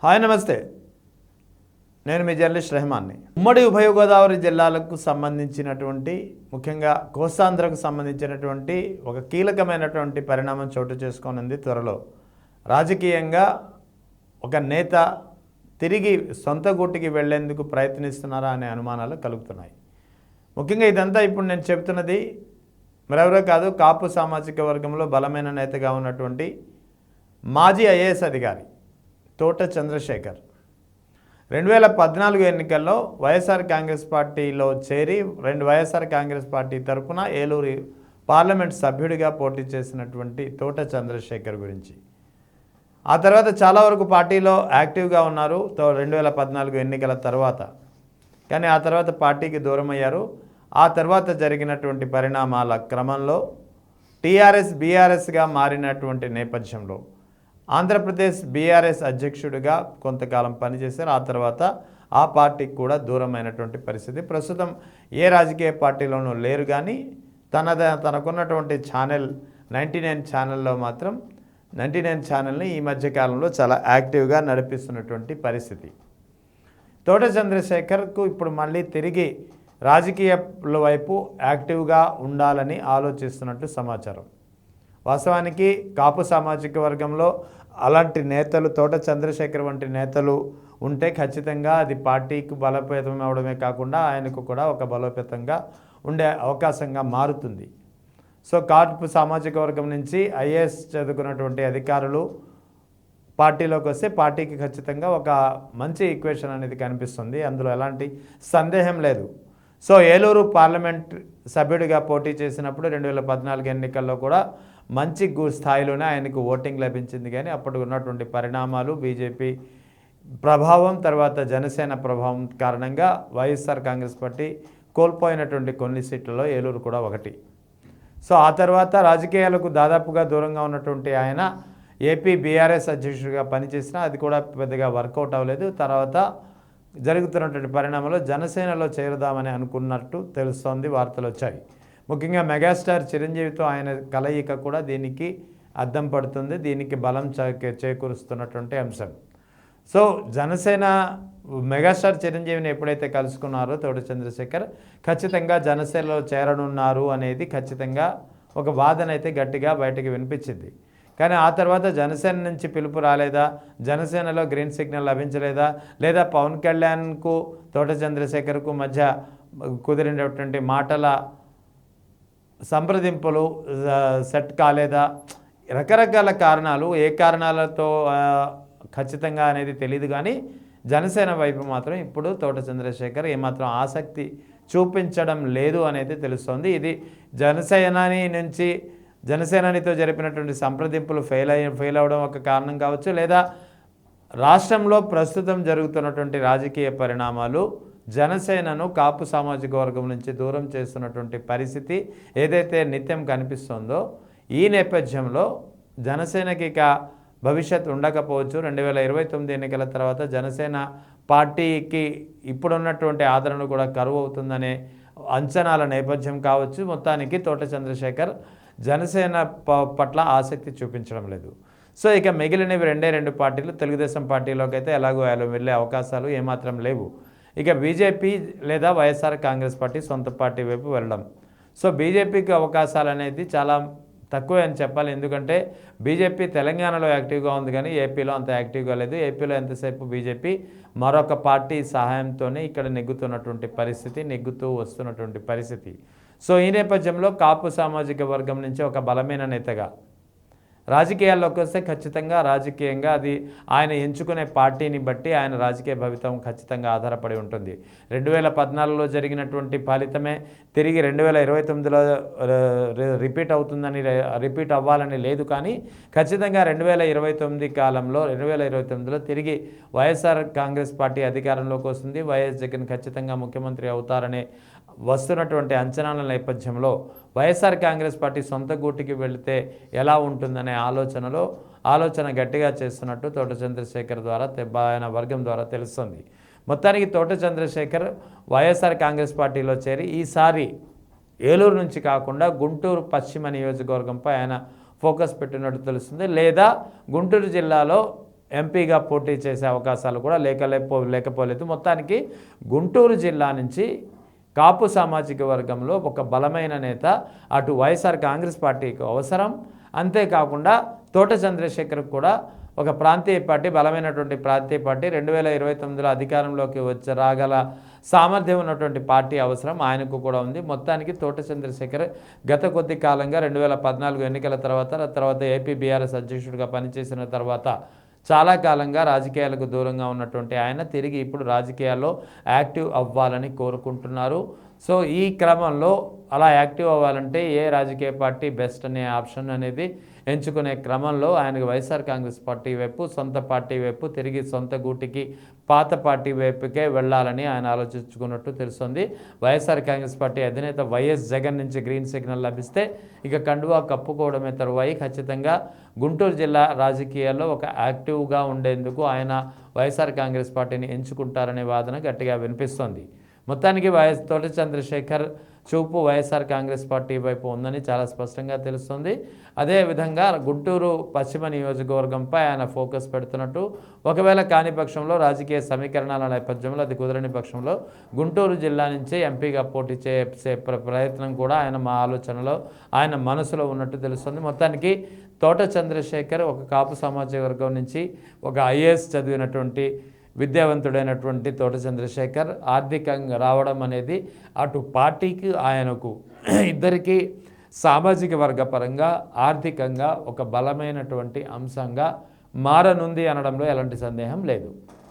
Hi నమస్తే, నేను మీ journalist రెహమాన్ని. ఉమ్మడి ఉభయ గోదావరి జిల్లాలకు సంబంధించినటువంటి ముఖ్యంగా కోస్తాంధ్రకు సంబంధించినటువంటి ఒక కీలకమైనటువంటి పరిణామం చోటు చేసుకోనుంది. త్వరలో రాజకీయంగా ఒక నేత తిరిగి సొంత గూటికి వెళ్లేందుకు ప్రయత్నిస్తున్నారా అనే అనుమానాలు కలుగుతున్నాయి. ముఖ్యంగా ఇదంతా ఇప్పుడు నేను చెబుతున్నది మరెవరో కాదు, కాపు సామాజిక వర్గంలో బలమైన నేతగా ఉన్నటువంటి మాజీ ఐఏఎస్ అధికారి తోట చంద్రశేఖర్ 2014 ఎన్నికల్లో వైఎస్ఆర్ కాంగ్రెస్ పార్టీలో చేరి వైఎస్ఆర్ కాంగ్రెస్ పార్టీ తరఫున ఏలూరు పార్లమెంట్ సభ్యుడిగా పోటీ చేసినటువంటి తోట చంద్రశేఖర్ గురించి ఆ తర్వాత చాలా వరకు పార్టీలో యాక్టివ్గా ఉన్నారు 2014 ఎన్నికల తర్వాత. కానీ ఆ తర్వాత పార్టీకి దూరం అయ్యారు. ఆ తర్వాత జరిగినటువంటి పరిణామాల క్రమంలో టీఆర్ఎస్ బీఆర్ఎస్గా మారినటువంటి నేపథ్యంలో ఆంధ్రప్రదేశ్ బీఆర్ఎస్ అధ్యక్షుడిగా కొంతకాలం పనిచేశారు. ఆ తర్వాత ఆ పార్టీకి కూడా దూరమైనటువంటి పరిస్థితి. ప్రస్తుతం ఏ రాజకీయ పార్టీలోనూ లేరు. కానీ తనకున్నటువంటి ఛానల్ 99 ఛానల్లో మాత్రం 99 ఛానల్ని ఈ మధ్యకాలంలో చాలా యాక్టివ్గా నడిపిస్తున్నటువంటి పరిస్థితి. తోట చంద్రశేఖర్కు ఇప్పుడు మళ్ళీ తిరిగి రాజకీయాల వైపు యాక్టివ్గా ఉండాలని ఆలోచిస్తున్నట్టు సమాచారం. వాస్తవానికి కాపు సామాజిక వర్గంలో అలాంటి నేతలు తోట చంద్రశేఖర్ వంటి నేతలు ఉంటే ఖచ్చితంగా అది పార్టీకి బలోపేతం అవడమే కాకుండా ఆయనకు కూడా ఒక బలోపేతంగా ఉండే అవకాశంగా మారుతుంది. సో కాపు సామాజిక వర్గం నుంచి ఐఏఎస్ చదువుకున్నటువంటి అధికారులు పార్టీలోకి వస్తే పార్టీకి ఖచ్చితంగా ఒక మంచి ఈక్వేషన్ అనేది కనిపిస్తుంది. అందులో ఎలాంటి సందేహం లేదు. సో ఏలూరు పార్లమెంట్ సభ్యుడిగా పోటీ చేసినప్పుడు 2014 ఎన్నికల్లో కూడా మంచి స్థాయిలోనే ఆయనకు ఓటింగ్ లభించింది. కానీ అప్పుడు ఉన్నటువంటి పరిణామాలు, బీజేపీ ప్రభావం, తర్వాత జనసేన ప్రభావం కారణంగా వైఎస్ఆర్ కాంగ్రెస్ పార్టీ కోల్పోయినటువంటి కొన్ని సీట్లలో ఏలూరు కూడా ఒకటి. సో ఆ తర్వాత రాజకీయాలకు దాదాపుగా దూరంగా ఉన్నటువంటి ఆయన ఏపీ బీఆర్ఎస్ అధ్యక్షుడిగా పనిచేసినా అది కూడా పెద్దగా వర్కౌట్ అవ్వలేదు. తర్వాత జరుగుతున్నటువంటి పరిణామంలో జనసేనలో చేరుదామని అనుకున్నట్టు తెలుస్తోంది, వార్తలు వచ్చాయి. ముఖ్యంగా మెగాస్టార్ చిరంజీవితో ఆయన కలయిక కూడా దీనికి అద్దం పడుతుంది, దీనికి బలం చేకూరుస్తున్నటువంటి అంశం. సో జనసేన మెగాస్టార్ చిరంజీవిని ఎప్పుడైతే కలుసుకున్నారో తోట చంద్రశేఖర్ ఖచ్చితంగా జనసేనలో చేరనున్నారు అనేది ఖచ్చితంగా ఒక వాదన అయితే గట్టిగా బయటకు వినిపించింది. కానీ ఆ తర్వాత జనసేన నుంచి పిలుపు రాలేదా, జనసేనలో గ్రీన్ సిగ్నల్ లభించలేదా, లేదా పవన్ కళ్యాణ్కు తోట చంద్రశేఖర్కు మధ్య కుదిరినటువంటి మాటల సంప్రదింపులు సెట్ కాలేదా, రకరకాల కారణాలు, ఏ కారణాలతో ఖచ్చితంగా అనేది తెలియదు. కానీ జనసేన వైపు మాత్రం ఇప్పుడు తోట చంద్రశేఖర్ ఏమాత్రం ఆసక్తి చూపించడం లేదు అనేది తెలుస్తోంది. ఇది జనసేననితో జరిపినటువంటి సంప్రదింపులు ఫెయిల్ అవ్వడం ఒక కారణం కావచ్చు, లేదా రాష్ట్రంలో ప్రస్తుతం జరుగుతున్నటువంటి రాజకీయ పరిణామాలు జనసేనను కాపు సామాజిక వర్గం నుంచి దూరం చేస్తున్నటువంటి పరిస్థితి ఏదైతే నిత్యం కనిపిస్తుందో ఈ నేపథ్యంలో జనసేనకి ఇక భవిష్యత్తు ఉండకపోవచ్చు. 2029 ఎన్నికల తర్వాత జనసేన పార్టీకి ఇప్పుడున్నటువంటి ఆదరణ కూడా కరువు అవుతుందనే అంచనాల నేపథ్యం కావచ్చు. మొత్తానికి తోట చంద్రశేఖర్ జనసేన పట్ల ఆసక్తి చూపించడం లేదు. సో ఇక మిగిలినవి 2 పార్టీలు, తెలుగుదేశం పార్టీలోకి అయితే ఎలాగో వెళ్ళే అవకాశాలు ఏమాత్రం లేవు. ఇక బీజేపీ లేదా వైఎస్ఆర్ కాంగ్రెస్ పార్టీ సొంత పార్టీ వైపు వెళ్ళడం. సో బీజేపీకి అవకాశాలు అనేది చాలా తక్కువే అని చెప్పాలి. ఎందుకంటే బీజేపీ తెలంగాణలో యాక్టివ్గా ఉంది కానీ ఏపీలో అంత యాక్టివ్గా లేదు. ఏపీలో ఎంతసేపు బీజేపీ మరొక పార్టీ సహాయంతోనే ఇక్కడ నెగ్గుతూ వస్తున్నటువంటి పరిస్థితి. సో ఈ నేపథ్యంలో కాపు సామాజిక వర్గం నుంచి ఒక బలమైన నేతగా రాజకీయాల్లోకి వస్తే ఖచ్చితంగా రాజకీయంగా అది ఆయన ఎంచుకునే పార్టీని బట్టి ఆయన రాజకీయ భవితం ఖచ్చితంగా ఆధారపడి ఉంటుంది. 2014లో జరిగినటువంటి ఫలితమే తిరిగి 2029లో రిపీట్ అవ్వాలని లేదు. కానీ ఖచ్చితంగా 2029 కాలంలో 2029లో తిరిగి వైఎస్ఆర్ కాంగ్రెస్ పార్టీ అధికారంలోకి వస్తుంది. వైఎస్ జగన్ ఖచ్చితంగా ముఖ్యమంత్రి అవుతారనే వస్తున్నటువంటి అంచనాల నేపథ్యంలో వైఎస్ఆర్ కాంగ్రెస్ పార్టీ సొంత గూటికి వెళితే ఎలా ఉంటుందనే ఆలోచన గట్టిగా చేస్తున్నట్టు తోట చంద్రశేఖర్ ద్వారా ఆయన వర్గం ద్వారా తెలుస్తుంది. మొత్తానికి తోట చంద్రశేఖర్ వైఎస్ఆర్ కాంగ్రెస్ పార్టీలో చేరి ఈసారి ఏలూరు నుంచి కాకుండా గుంటూరు పశ్చిమ నియోజకవర్గంపై ఆయన ఫోకస్ పెట్టినట్టు తెలుస్తుంది. లేదా గుంటూరు జిల్లాలో ఎంపీగా పోటీ చేసే అవకాశాలు కూడా లేకపోలేదు. మొత్తానికి గుంటూరు జిల్లా నుంచి కాపు సామాజిక వర్గంలో ఒక బలమైన నేత అటు వైఎస్ఆర్ కాంగ్రెస్ పార్టీకి అవసరం. అంతేకాకుండా తోట చంద్రశేఖర్ కూడా ఒక ప్రాంతీయ పార్టీ, బలమైనటువంటి ప్రాంతీయ పార్టీ, 2029లో అధికారంలోకి రాగల సామర్థ్యం ఉన్నటువంటి పార్టీ అవసరం ఆయనకు కూడా ఉంది. మొత్తానికి తోట చంద్రశేఖర్ గత కొద్ది కాలంగా 2014 ఎన్నికల తర్వాత ఏపీ బీఆర్ఎస్ అధ్యక్షుడిగా పనిచేసిన తర్వాత చాలా కాలంగా రాజకీయాలకు దూరంగా ఉన్నటువంటి ఆయన తిరిగి ఇప్పుడు రాజకీయాల్లో యాక్టివ్ అవ్వాలని కోరుకుంటున్నారు. సో ఈ క్రమంలో అలా యాక్టివ్ అవ్వాలంటే ఏ రాజకీయ పార్టీ బెస్ట్ అనే ఆప్షన్ అనేది ఎంచుకునే క్రమంలో ఆయనకు వైఎస్ఆర్ కాంగ్రెస్ పార్టీ వైపు, సొంత పార్టీ వైపు, తిరిగి సొంత గూటికి పాత పార్టీ వైపుకే వెళ్ళాలని ఆయన ఆలోచించుకున్నట్టు తెలుస్తుంది. వైఎస్ఆర్ కాంగ్రెస్ పార్టీ అధినేత వైఎస్ జగన్ నుంచి గ్రీన్ సిగ్నల్ లభిస్తే ఇక కండువా కప్పుకోవడమే తరువాయి ఖచ్చితంగా గుంటూరు జిల్లా రాజకీయాల్లో ఒక యాక్టివ్గా ఉండేందుకు ఆయన వైఎస్ఆర్ కాంగ్రెస్ పార్టీని ఎంచుకుంటారనే వాదన గట్టిగా వినిపిస్తోంది. మొత్తానికి తోట చంద్రశేఖర్ చూపు వైఎస్ఆర్ కాంగ్రెస్ పార్టీ వైపు ఉందని చాలా స్పష్టంగా తెలుస్తుంది. అదేవిధంగా గుంటూరు పశ్చిమ నియోజకవర్గంపై ఆయన ఫోకస్ పెడుతున్నట్టు, ఒకవేళ కాని పక్షంలో రాజకీయ సమీకరణాల నేపథ్యంలో అది కుదరని పక్షంలో గుంటూరు జిల్లా నుంచే ఎంపీగా పోటీ చేసే ప్రయత్నం కూడా ఆలోచనలో ఆయన మనసులో ఉన్నట్టు తెలుస్తుంది. మొత్తానికి తోట చంద్రశేఖర్ ఒక కాపు సామాజిక వర్గం నుంచి ఒక ఐఏఎస్ చదివినటువంటి విద్యావంతుడైనటువంటి తోట చంద్రశేఖర్ ఆర్థికంగా రావడం అనేది అటు పార్టీకి ఆయనకు ఇద్దరికీ సామాజిక వర్గ పరంగా ఆర్థికంగా ఒక బలమైనటువంటి అంశంగా మారనుంది అనడంలో ఎలాంటి సందేహం లేదు.